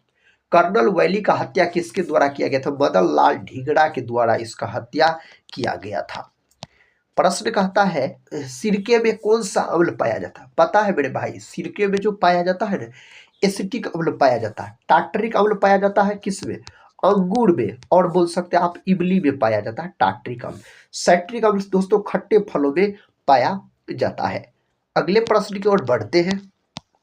Speaker 1: कर्नल वैली का हत्या किसके द्वारा किया गया था? मदन लाल ढींगरा के द्वारा इसका हत्या किया गया था। प्रश्न कहता है, सिरके में कौन सा अम्ल पाया जाता है? पता है मेरे भाई, सिरके में जो पाया जाता है ना, एसिटिक अम्ल पाया जाता है। टार्टरिक अम्ल पाया जाता है किसमें? अंगूर में, और बोल सकते हैं आप इमली में पाया जाता है टार्टरिक अम्ल। साइट्रिक अम्ल दोस्तों खट्टे फलों में पाया जाता है। अगले प्रश्न की ओर बढ़ते हैं।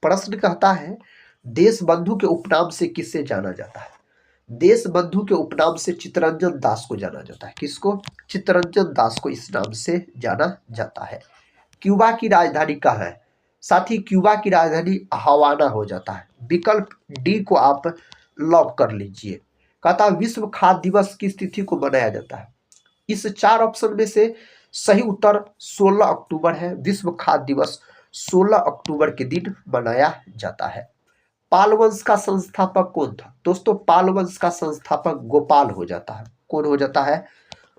Speaker 1: प्रश्न कहता है, देश बंधु के उपनाम से किससे जाना जाता है? देश बंधु के उपनाम से चित्तरंजन दास को जाना जाता है। किसको? चित्तरंजन दास को इस नाम से जाना जाता है। क्यूबा की राजधानी कहाँ है? साथ ही क्यूबा की राजधानी हवाना हो जाता है। विकल्प डी को आप लॉक कर लीजिए। कहता है, विश्व खाद्य दिवस किस तिथि को मनाया जाता है? इस चार ऑप्शन में से सही उत्तर 16 अक्टूबर है। विश्व खाद्य दिवस 16 अक्टूबर के दिन मनाया जाता है। पाल वंश का संस्थापक कौन था? दोस्तों पाल वंश का संस्थापक गोपाल हो जाता है। कौन हो जाता है?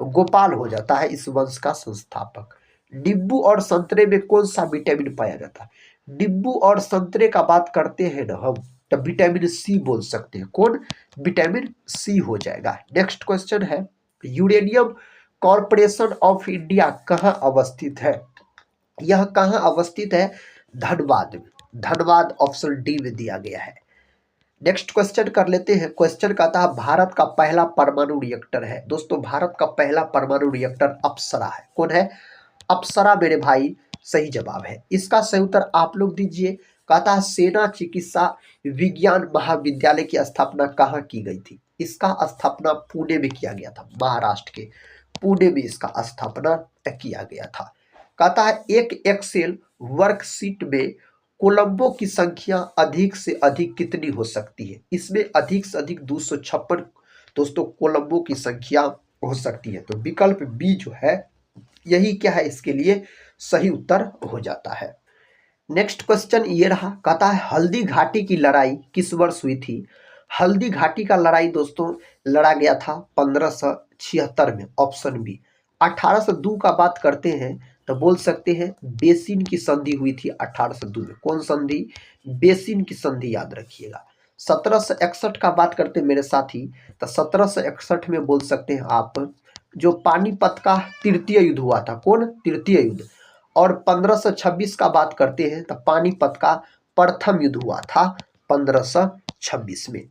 Speaker 1: गोपाल हो जाता है इस वंश का संस्थापक। नींबू और संतरे में कौन सा विटामिन पाया जाता है? नींबू और संतरे का बात करते हैं ना हम, तो विटामिन सी बोल सकते हैं। कौन? विटामिन सी हो जाएगा। नेक्स्ट क्वेश्चन है, यूरेनियम कॉर्पोरेशन ऑफ इंडिया कहाँ अवस्थित है? यह कहाँ अवस्थित है? धनबाद में। धनबाद ऑप्शन डी में दिया गया है। नेक्स्ट क्वेश्चन कर लेते हैं। क्वेश्चन कहता है, भारत का पहला परमाणु रिएक्टर है। दोस्तों भारत का पहला परमाणु रिएक्टर अप्सरा है। कौन है? अप्सरा मेरे भाई सही जवाब है। इसका सही उत्तर आप लोग दीजिए। कहता है, सेना चिकित्सा विज्ञान महाविद्यालय की स्थापना कहाँ की गई थी? इसका स्थापना पुणे में किया गया था। महाराष्ट्र के पुणे में इसका स्थापना किया गया था। कहता है, एक एक्सेल वर्कशीट में कोलंबो की संख्या अधिक से अधिक कितनी हो सकती है? इसमें अधिक से अधिक 256 दोस्तों कोलंबो की संख्या हो सकती है। तो विकल्प बी जो है यही क्या है, इसके लिए सही उत्तर हो जाता है। नेक्स्ट क्वेश्चन ये रहा। कहता है, हल्दी घाटी की लड़ाई किस वर्ष हुई थी? हल्दी घाटी का लड़ाई दोस्तों लड़ा गया था 1576 में। Option B. 1802 का बात करते हैं तो बोल सकते हैं बेसिन की संधि हुई थी 1802 में। कौन संधि? बेसिन की संधि, याद रखिएगा। 1761 का बात करते हैं मेरे साथी, तो 1761 में बोल सकते हैं आप जो पानीपत का तृतीय युद्ध हुआ था। कौन? तृतीय युद्ध। और 1526 का बात करते हैं तो पानीपत का प्रथम युद्ध हुआ था 1526 में।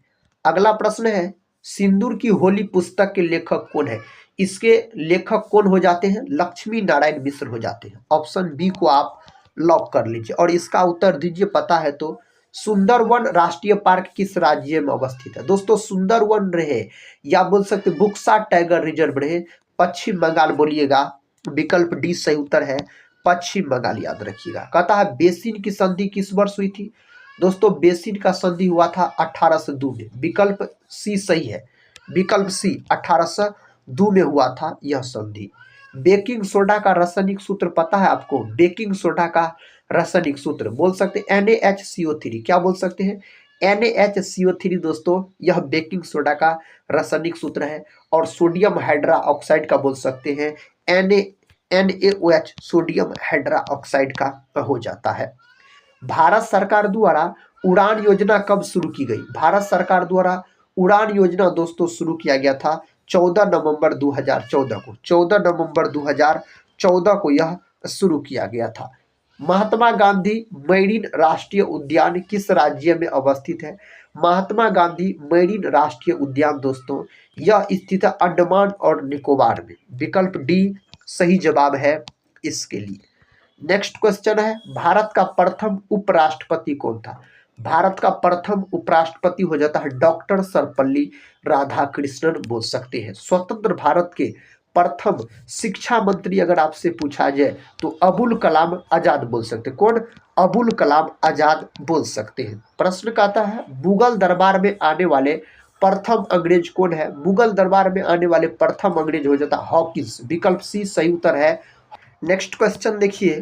Speaker 1: अगला प्रश्न है, सिंदूर की होली पुस्तक के लेखक कौन है? इसके लेखक कौन हो जाते हैं? लक्ष्मी नारायण मिश्र हो जाते हैं। ऑप्शन बी को आप लॉक कर लीजिए और इसका उत्तर दीजिए। पता है तो सुंदरवन राष्ट्रीय पार्क किस राज्य में अवस्थित है? दोस्तों सुंदरवन रहे या बोल सकते बुक्सा टाइगर रिजर्व रहे, पश्चिम बंगाल बोलिएगा। विकल्प डी सही उत्तर है, पश्चिम बंगाल, याद रखिएगा। कहता है, बेसिन की संधि किस वर्ष हुई थी? दोस्तों बेसिन का संधि हुआ था 1802 में। विकल्प सी सही है। विकल्प सी 1802 में हुआ था यह संधि। बेकिंग सोडा का रासायनिक सूत्र पता है आपको? बेकिंग सोडा का रासायनिक सूत्र बोल सकते हैं NaHCO3। क्या बोल सकते हैं? NaHCO3 दोस्तों यह बेकिंग सोडा का रासायनिक सूत्र है। और सोडियम हाइड्रा ऑक्साइड का बोल सकते हैं NaOH सोडियम हाइड्रोक्साइड का हो जाता है। भारत सरकार द्वारा उड़ान योजना कब शुरू की गई? भारत सरकार द्वारा उड़ान योजना दोस्तों शुरू किया गया था 14 नवंबर 2014 को। 14 नवंबर 2014 को यह शुरू किया गया था। महात्मा गांधी मैरीन राष्ट्रीय उद्यान किस राज्य में अवस्थित है? महात्मा गांधी मैरीन राष्ट्रीय उद्यान दोस्तों यह स्थित है अंडमान और निकोबार में। विकल्प डी सही जवाब है इसके लिए। नेक्स्ट क्वेश्चन है, भारत का प्रथम उपराष्ट्रपति कौन था? भारत का प्रथम उपराष्ट्रपति हो जाता है डॉक्टर सर्वपल्ली राधाकृष्णन बोल सकते हैं। स्वतंत्र भारत के प्रथम शिक्षा मंत्री अगर आपसे पूछा जाए तो अबुल कलाम आजाद बोल सकते हैं। कौन? अबुल कलाम आजाद बोल सकते हैं। प्रश्न कहता है, मुगल दरबार में आने वाले प्रथम अंग्रेज कौन है? मुगल दरबार में आने वाले प्रथम अंग्रेज हो जाता है हॉकिंस। विकल्प सी सही उत्तर है। नेक्स्ट क्वेश्चन देखिए,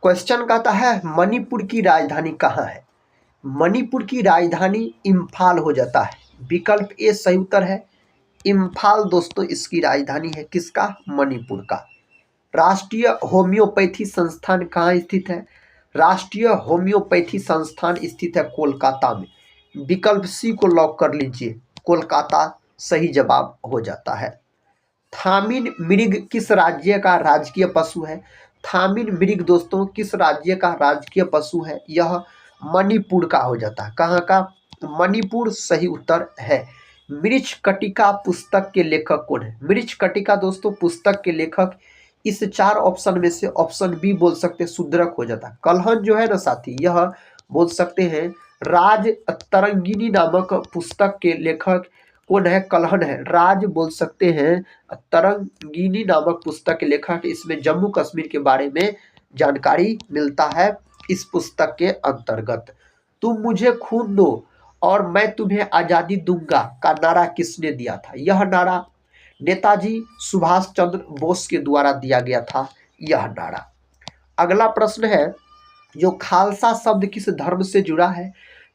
Speaker 1: क्वेश्चन कहता है मणिपुर की राजधानी कहाँ है? मणिपुर की राजधानी इम्फाल हो जाता है। विकल्प ए सही उत्तर है। इम्फाल दोस्तों इसकी राजधानी है। किसका? मणिपुर का। राष्ट्रीय होम्योपैथी संस्थान कहाँ स्थित है? राष्ट्रीय होम्योपैथी संस्थान स्थित है कोलकाता में। विकल्प सी को लॉक कर लीजिए, कोलकाता सही जवाब हो जाता है। थामिन मृग किस राज्य का राजकीय पशु है? थामिन मृग दोस्तों किस राज्य का राजकीय पशु है? यह मणिपुर का हो जाता है। कहाँ का? मणिपुर सही उत्तर है। मृच्छकटिका पुस्तक के लेखक कौन है? मृच्छकटिका दोस्तों पुस्तक के लेखक इस चार ऑप्शन में से ऑप्शन बी बोल सकते हैं, शुद्रक हो जाता है। कलहन जो है ना साथी, यह बोल सकते हैं राज तरंगिनी नामक पुस्तक के लेखक कौन है? कलहन है। राज बोल सकते हैं तरंगिनी नामक पुस्तक के लेखक। इसमें जम्मू कश्मीर के बारे में जानकारी मिलता है इस पुस्तक के अंतर्गत। तुम मुझे खून दो और मैं तुम्हें आजादी दूंगा का नारा किसने दिया था? यह नारा नेताजी सुभाष चंद्र बोस के द्वारा दिया गया था यह नारा। अगला प्रश्न है, जो खालसा शब्द किस धर्म से जुड़ा है?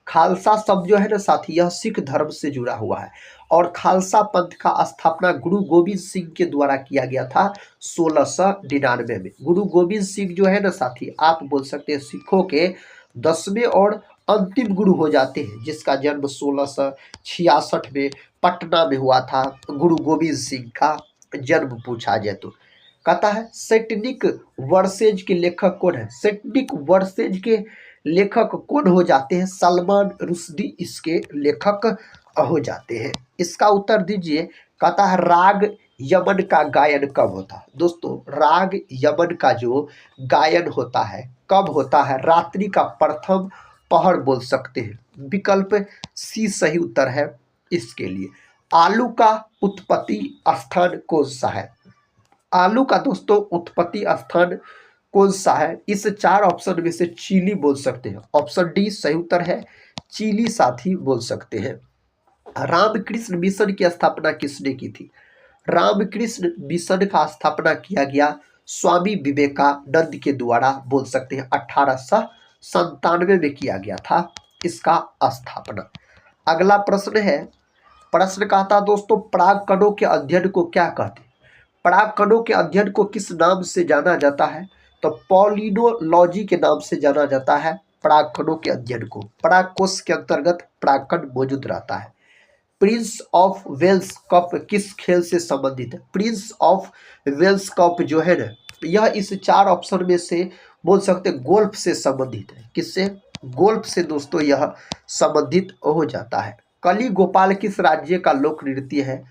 Speaker 1: खालसा शब्द जो है ना साथी, यह सिख धर्म से जुड़ा हुआ है और खालसा पंथ का स्थापना गुरु गोविंद सिंह के द्वारा किया गया था 1699 में। गुरु गोविंद सिंह जो है ना साथी, आप बोल सकते हैं सिखों के 10वें और अंतिम गुरु हो जाते हैं, जिसका जन्म 1666 में पटना में हुआ था। गुरु गोविंद सिंह का जन्म पूछा जाए तो कहता है सैटनिक वर्सेज के लेखक कौन है? सैटनिक वर्सेज के लेखक कौन हो जाते हैं? सलमान रुश्दी इसके लेखक हो जाते हैं। इसका उत्तर दीजिए। कहता है राग यमन का गायन कब होता है? दोस्तों राग यमन का जो गायन होता है कब होता है? रात्रि का प्रथम पहर बोल सकते हैं। विकल्प सी सही उत्तर है इसके लिए। आलू का उत्पत्ति स्थान कौन सा है? आलू का दोस्तों उत्पत्ति स्थान कौन सा है? इस चार ऑप्शन में से चिली बोल सकते हैं। ऑप्शन डी सही उत्तर है, चिली साथी बोल सकते हैं। रामकृष्ण मिशन की स्थापना किसने की थी? रामकृष्ण मिशन का स्थापना किया गया स्वामी विवेकानंद के द्वारा बोल सकते हैं। 1897 में किया गया था इसका स्थापना। अगला प्रश्न है, प्रश्न कहता दोस्तों पराग कणों के अध्ययन को क्या कहते हैं? पराग कणों के अध्ययन को किस नाम से जाना जाता है? तो पॉलिनोलॉजी के नाम से जाना जाता है पराग कणों के अध्ययन को। पराग कोश के अंतर्गत परागकण मौजूद रहता है। प्रिंस ऑफ वेल्स कप किस खेल से संबंधित है? प्रिंस ऑफ वेल्स कप जो है ना, यह इस चार ऑप्शन में से बोल सकते गोल्फ से संबंधित है। किससे? गोल्फ से दोस्तों यह संबंधित हो जाता है। कली गोपाल किस राज्य का लोक नृत्य है?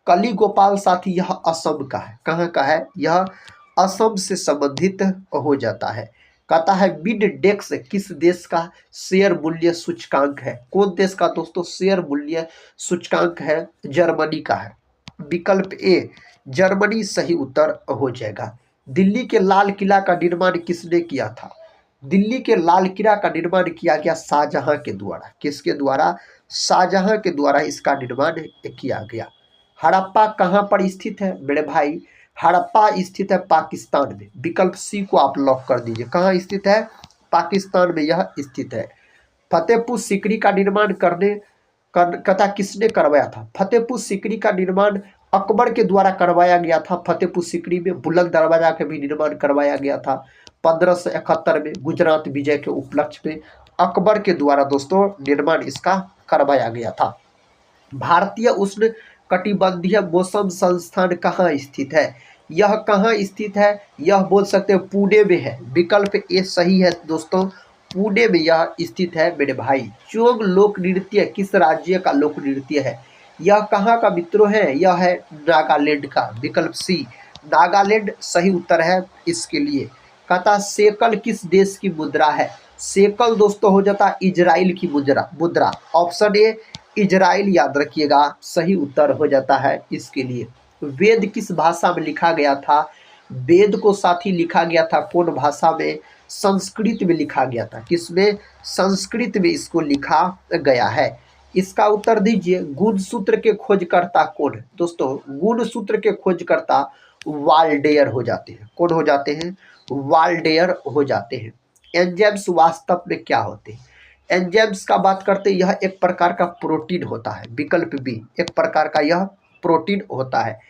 Speaker 1: कली गोपाल साथी यह असम का है। कहाँ का है? यह असम से संबंधित हो जाता है। कहता है मिनडेक्स किस देश का शेयर मूल्य सूचकांक है? कौन देश का दोस्तों शेयर मूल्य सूचकांक है? जर्मनी का है। विकल्प ए जर्मनी सही उत्तर हो जाएगा। दिल्ली के लाल किला का निर्माण किसने किया था? दिल्ली के लाल किला का निर्माण किया गया शाहजहां के द्वारा। किसके द्वारा? शाहजहां के द्वारा इसका निर्माण किया गया। हड़प्पा कहाँ पर स्थित है मेरे भाई? हड़प्पा स्थित है पाकिस्तान में। विकल्प सी को आप लॉक कर दीजिए। कहाँ स्थित है? पाकिस्तान में यह स्थित है। फतेहपुर सीकरी का निर्माण कथा किसने करवाया था? फतेहपुर सीकरी का निर्माण अकबर के द्वारा करवाया गया था। फतेहपुर सीकरी में बुलंद दरवाजा का भी निर्माण करवाया गया था 1571 में गुजरात विजय के उपलक्ष्य में अकबर के द्वारा दोस्तों निर्माण इसका करवाया गया था। भारतीय उष्ण कटिबंधीय मौसम संस्थान कहाँ स्थित है? यह कहाँ स्थित है? यह बोल सकते हैं पुणे में है। विकल्प ए सही है दोस्तों, पुणे में यह स्थित है मेरे भाई। चोग लोक नृत्य किस राज्य का लोक नृत्य है? यह कहाँ का मित्रों है? यह है नागालैंड का। विकल्प सी नागालैंड सही उत्तर है इसके लिए। कहता सेकल किस देश की मुद्रा है? सेकल दोस्तों हो जाता इजराइल की मुद्रा। ऑप्शन ए इजराइल याद रखिएगा सही उत्तर हो जाता है इसके लिए। वेद किस भाषा में लिखा गया था? वेद को साथी लिखा गया था कौन भाषा में? संस्कृत में लिखा गया था। किसमें? संस्कृत में इसको लिखा गया है। इसका उत्तर दीजिए। गुण सूत्र के खोजकर्ता कौन है? दोस्तों गुण सूत्र के खोजकर्ता वाल्डेयर हो जाते हैं। कौन हो जाते हैं? वाल्डेयर हो जाते हैं। एंजाइम्स वास्तव में क्या होते हैं? एंजाइम्स का बात करते हैं, यह एक प्रकार का प्रोटीन होता है। विकल्प बी एक प्रकार का यह प्रोटीन होता है।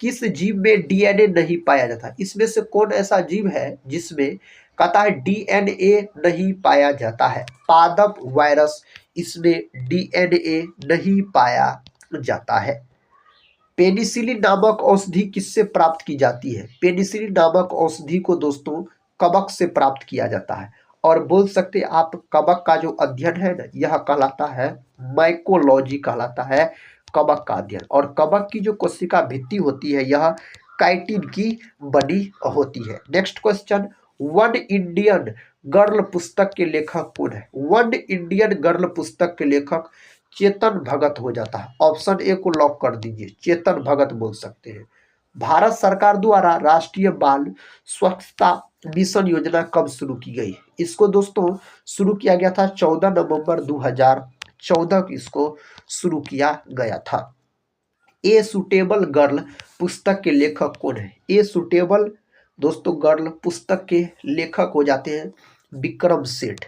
Speaker 1: किस जीव में डीएनए नहीं पाया जाता? इसमें से कौन ऐसा जीव है जिसमें कहता है डीएनए नहीं पाया जाता है? पादप वायरस, इसमें डीएनए नहीं पाया जाता है। पेनिसिलिन नामक औषधि किससे प्राप्त की जाती है? पेनिसिलिन नामक औषधि को दोस्तों कवक से प्राप्त किया जाता है। और बोल सकते हैं आप कवक का जो अध्ययन है ना, यह कहलाता है माइकोलॉजी कहलाता है कवक का अध्ययन। और कवक की जो कोशिका भित्ति होती है यह काइटिन की बनी होती है। Next question, one Indian girl पुस्तक के लेखक कौन है? वन इंडियन गर्ल पुस्तक के लेखक चेतन भगत हो जाता है। ऑप्शन ए को लॉक कर दीजिए, चेतन भगत बोल सकते हैं। भारत सरकार द्वारा राष्ट्रीय बाल स्वच्छता मिशन योजना कब शुरू की गई? इसको दोस्तों शुरू किया गया था 14 नवंबर 2014 को इसको शुरू किया गया था। ए सुटेबल गर्ल पुस्तक के लेखक कौन है? ए सुटेबल दोस्तों गर्ल पुस्तक के लेखक हो जाते हैं विक्रम सेठ।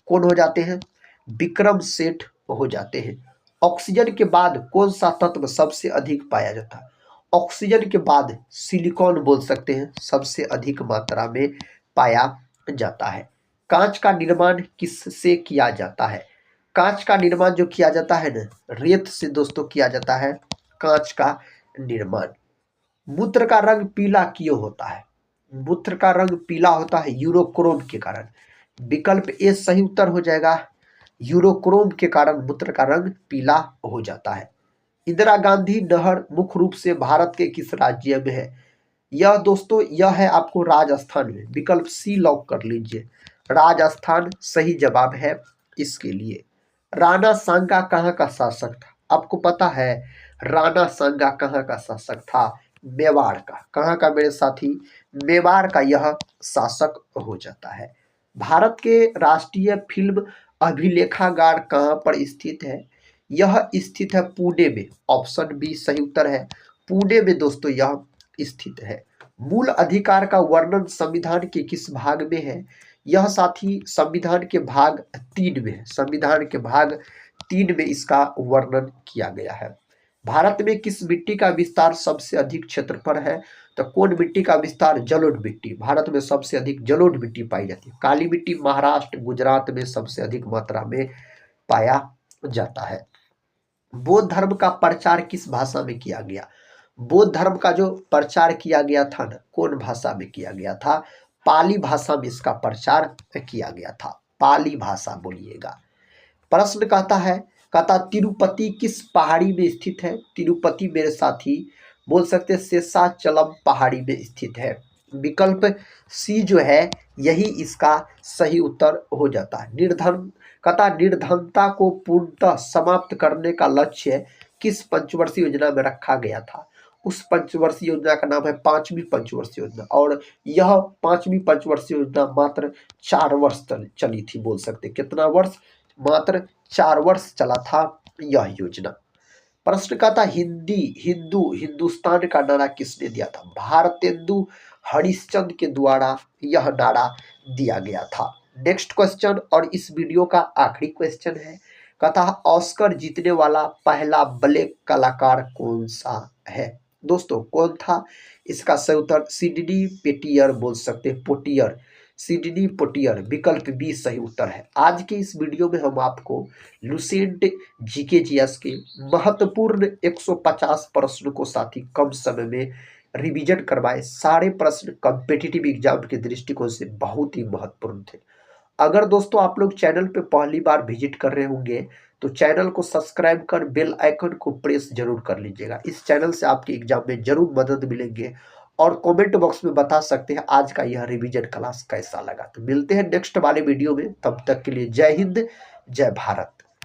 Speaker 1: कौन हो जाते हैं? विक्रम सेठ हो जाते हैं। ऑक्सीजन के बाद कौन सा तत्व सबसे अधिक पाया जाता है? ऑक्सीजन के बाद सिलिकॉन बोल सकते हैं सबसे अधिक मात्रा में पाया जाता है। कांच का निर्माण किससे किया जाता है? कांच का निर्माण जो किया जाता है ना, रेत से दोस्तों किया जाता है कांच का निर्माण। मूत्र का रंग पीला क्यों होता है? मूत्र का रंग पीला होता है यूरोक्रोम के कारण। विकल्प ए सही उत्तर हो जाएगा। यूरोक्रोम के कारण मूत्र का रंग पीला हो जाता है। इंदिरा गांधी नहर मुख्य रूप से भारत के किस राज्य में है? यह दोस्तों यह है आपको राजस्थान में। विकल्प सी लॉक कर लीजिए, राजस्थान सही जवाब है इसके लिए। राणा सांगा कहाँ का शासक था? आपको पता है राणा सांगा कहाँ का शासक था? मेवाड़ का। कहाँ का मेरे साथी? मेवाड़ का यह शासक हो जाता है। भारत के राष्ट्रीय फिल्म अभिलेखागार कहाँ पर स्थित है? यह स्थित है पुणे में। ऑप्शन बी सही उत्तर है, पुणे में दोस्तों यह स्थित है। मूल अधिकार का वर्णन संविधान के किस भाग में है? यह साथी संविधान के भाग 3 में है। संविधान के भाग 3 में इसका वर्णन किया गया है। भारत में किस मिट्टी का विस्तार सबसे अधिक क्षेत्र पर है? तो कौन मिट्टी का विस्तार? जलोढ़ मिट्टी। भारत में सबसे अधिक जलोढ़ मिट्टी पाई जाती है। काली मिट्टी महाराष्ट्र गुजरात में सबसे अधिक मात्रा में पाया जाता है। बौद्ध धर्म का प्रचार किस भाषा में किया गया? बौद्ध धर्म का जो प्रचार किया गया था ना, कौन भाषा में किया गया था? पाली भाषा में इसका प्रचार किया गया था। पाली भाषा बोलिएगा। प्रश्न कहता तिरुपति किस पहाड़ी में स्थित है? तिरुपति मेरे साथी बोल सकते शेषाचलम पहाड़ी में स्थित है। विकल्प सी जो है यही इसका सही उत्तर हो जाता है। निर्धनता को पूर्णतः समाप्त करने का लक्ष्य किस पंचवर्षीय योजना में रखा गया था? उस पंचवर्षीय योजना का नाम है पांचवी पंचवर्षीय योजना। और यह पांचवी पंचवर्षीय योजना मात्र 4 वर्ष चली थी। बोल सकते कितना वर्ष? मात्र 4 वर्ष चला था यह योजना। प्रश्न का था हिंदुस्तान का नारा किसने दिया था? भारतेंदु हरिश्चंद्र के द्वारा यह नारा दिया गया था। नेक्स्ट क्वेश्चन और इस वीडियो का आखिरी क्वेश्चन है। कहता ऑस्कर जीतने वाला पहला ब्लैक कलाकार कौन सा है? दोस्तों कौन था? इसका सही उत्तर सीडनी पेटियर बोल सकते हैं, पोटियर, सिडनी पोटियर, विकल्प बी सही उत्तर है। आज के इस वीडियो में हम आपको लुसेंट जीके जीएस के महत्वपूर्ण 150 प्रश्न को साथ ही कम समय में रिवीजन करवाए। सारे प्रश्न कॉम्पिटिटिव एग्जाम के दृष्टिकोण से बहुत ही महत्वपूर्ण थे। अगर दोस्तों आप लोग चैनल पे पहली बार विजिट कर रहे होंगे तो चैनल को सब्सक्राइब कर बेल आइकन को प्रेस जरूर कर लीजिएगा। इस चैनल से आपके एग्जाम में जरूर मदद मिलेंगे और कमेंट बॉक्स में बता सकते हैं आज का यह रिवीजन क्लास कैसा लगा। तो मिलते हैं नेक्स्ट वाले वीडियो में, तब तक के लिए जय हिंद, जय भारत।